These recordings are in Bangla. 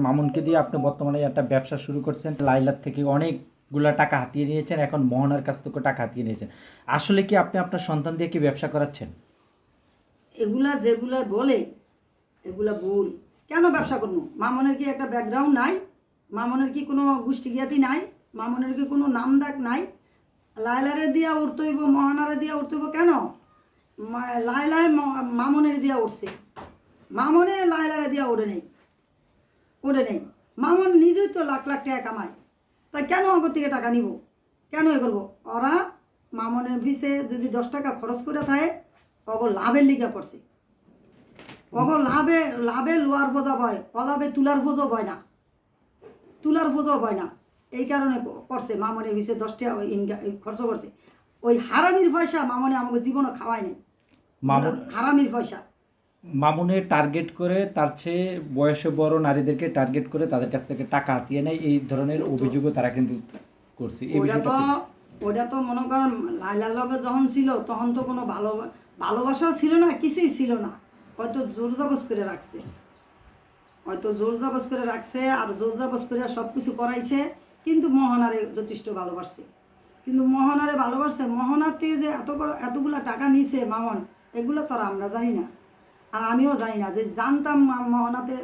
মামুনকে দিয়ে আপনি বর্তমানে একটা ব্যবসা শুরু করছেন, লাইলার থেকে অনেকগুলা টাকা হাতিয়ে নিয়েছেন, এখন মোহনার কাছ থেকে টাকা হাতিয়ে নিয়েছেন। আসলে কি আপনি আপনার সন্তান দিয়ে কি ব্যবসা করাচ্ছেন? এগুলা যেগুলা বলে এগুলা ভুল। কেন ব্যবসা করবো? মামনের কি একটা ব্যাকগ্রাউন্ড নাই? মামনের কি কোনো গোষ্ঠী জ্ঞাতি নাই? মামনের কি কোনো নাম ডাক নাই? লাইলারে দিয়া উঠতে হইব, মহানারে দিয়া উঠতে হইব কেন? লাইলায় মামনের দিয়া উঠছে, মামনে লাইলারে দিয়া ওড়ে নেই, ওড়ে নেই। মামন নিজেই তো লাখ লাখ টাকা কামায়, তাই কেন আগর থেকে টাকা নিব? কেন এ করবো? ওরা মামনের পিছে যদি 10 টাকা খরচ করে থাকে, অগর লাভের লিগা করছে। অগর লাভে লাভে লোয়ার বোঝা বয়, অলাভে তুলার বোঝো বয় না, তুলার বোঝো বয় না। এই কারণে করছে মামনের পিছে 10 টাকা খরচ করছে। ওই হারামির পয়সা মামনে আমাকে জীবনে খাওয়ায় নেই। মামুন হারামির পয়সা। মামুনের টার্গেট করে তার চেয়ে বয়সে বড় নারীদেরকে টার্গেট করে তাদের কাছ থেকে টাকা হাতিয়ে নেয়, এই ধরনের অভিযোগও তারা কিন্তু করছে। এই বিষয়টা ওটা তো মনে করেন লাইলার লগে যখন ছিল তখন তো কোনো ভালোবাসাও ছিল না, কিছুই ছিল না। হয়তো জোর জবজ করে রাখছে, হয়তো জোর জবজ করে রাখছে, আর জোর জবজ করে সব কিছু করাইছে। কিন্তু মোহনারে যথেষ্ট ভালোবাসছে, কিন্তু মোহনারে ভালোবাসছে। মোহনাতে যে এতগুলা টাকা নিছে মামন, এগুলো তো আর আমরা জানি না, আর আমিও জানি না। যে জানতাম মোহনাতে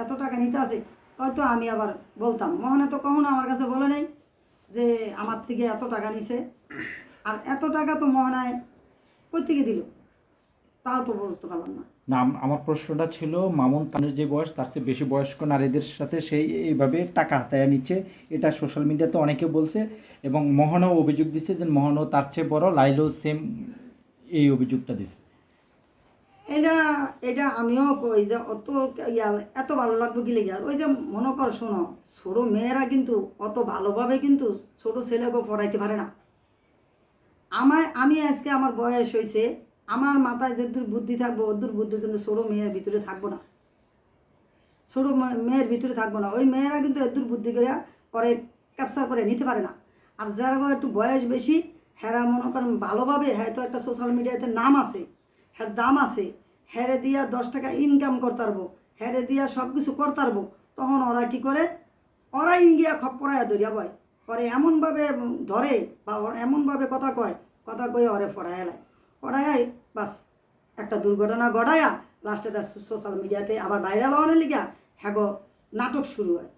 এত টাকা নিতে আছে, হয়তো আমি আবার বলতাম। মোহনা তো কখনো আমার কাছে বলে নাই যে আমার থেকে এত টাকা নিছে। আর এত টাকা তো মোহনায় কই থেকে দিল তাও তো বুঝতে পারলাম না। না, আমার প্রশ্নটা ছিল মামুন তার যে বয়স তার চেয়ে বেশি বয়স্ক নারীদের সাথে সেই এইভাবে টাকা হাতায়া নিচ্ছে, এটা সোশ্যাল মিডিয়াতে অনেকে বলছে, এবং মোহনও অভিযোগ দিচ্ছে যে মোহনও তার চেয়ে বড়, লাইলও সেম এই অভিযোগটা দিচ্ছে। এটা এটা আমিও কই যে অত এত ভালো লাগবে কি লেগে। ওই যে মনে কর, শোনো, ছোটো মেয়েরা কিন্তু অত ভালোভাবে কিন্তু ছোটো ছেলেকেও পড়াইতে পারে না। আমি আজকে আমার বয়স হয়েছে, আমার মাথায় যেদূর বুদ্ধি থাকবো ওদূর বুদ্ধি কিন্তু ছোটো মেয়ের ভিতরে থাকবো না, ছোটো মেয়ের ভিতরে থাকবো না। ওই মেয়েরা কিন্তু এদূর বুদ্ধি করে পরে ক্যাপচার করে নিতে পারে না। আর যারা একটু বয়স বেশি, হেরা মনে করেন ভালোভাবে, হ্যাঁ তো একটা সোশ্যাল মিডিয়াতে নাম আছে, হ্যাঁ দাম আছে, হেরে দিয়া 10 টাকা ইনকাম করতে পারবো, হেরে দিয়া সব কিছু করতে পারবো। তখন ওরা কি করে? ওরাই ইন্ডিয়া পড়াইয়া ধরিয়া বয়, পরে এমনভাবে ধরে বা এমনভাবে কথা কয়, কথা কয়ে ওরে পড়ায় বাস একটা দুর্ঘটনা ঘটায়া লাস্টে তার সোশ্যাল মিডিয়াতে আবার ভাইরাল হওয়ার লিগা হ্যাঁ নাটক শুরু হয়।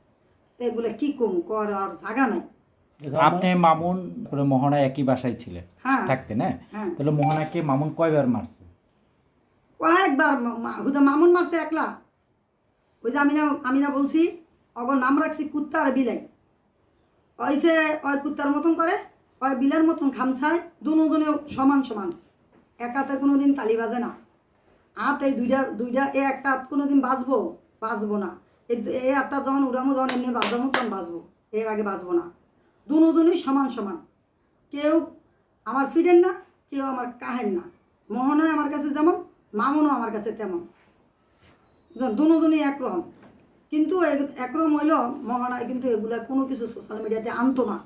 তো এগুলো কী কম কর আর জায়গা নাই। আপনি মামুন মোহনা একই বাসায় ছিলেন, হ্যাঁ থাকতেন, হ্যাঁ? হ্যাঁ, তাহলে মোহনাকে মামুন কয়বার মারছে? কয়েকবার হুদা মামুন মারছে একলা। ওই যে আমি না বলছি অগর নাম রাখছি কুত্তা আর বিলাই। ওইসে ওই কুত্তার মতন করে, ওই বিলার মতন খামছায়, দুজনে সমান সমান। এক হাতে কোনো দিন তালি বাজে না, হাত এই দুইটা এ একটা হাত কোনো দিন বাজবো না। এই হাতটা যখন উড়ামো, যখন এমনি বাজামো তখন বাজবো, এর আগে বাজবো না। দুজনই সমান সমান, কেউ আমার ফিরেন না, কেউ আমার কাহেন না। মোহনায় আমার কাছে যেমন, মামুনও আমার কাছে তেমন, দুজনই একরকম। কিন্তু একরকম হইলেও মোহনায় কিন্তু এগুলা কোনো কিছু সোশ্যাল মিডিয়াতে আনতো না।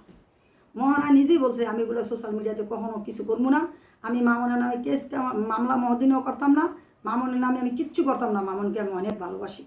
মোহনায় নিজেই বলছে আমি এগুলো সোশ্যাল মিডিয়াতে কখনো কিছু করবো না। আমি মামুনের নামে কেস মামলা মহদিনও করতাম না, মামুনের নামে আমি কিচ্ছু করতাম না। মামুনকে আমি অনেক ভালোবাসি।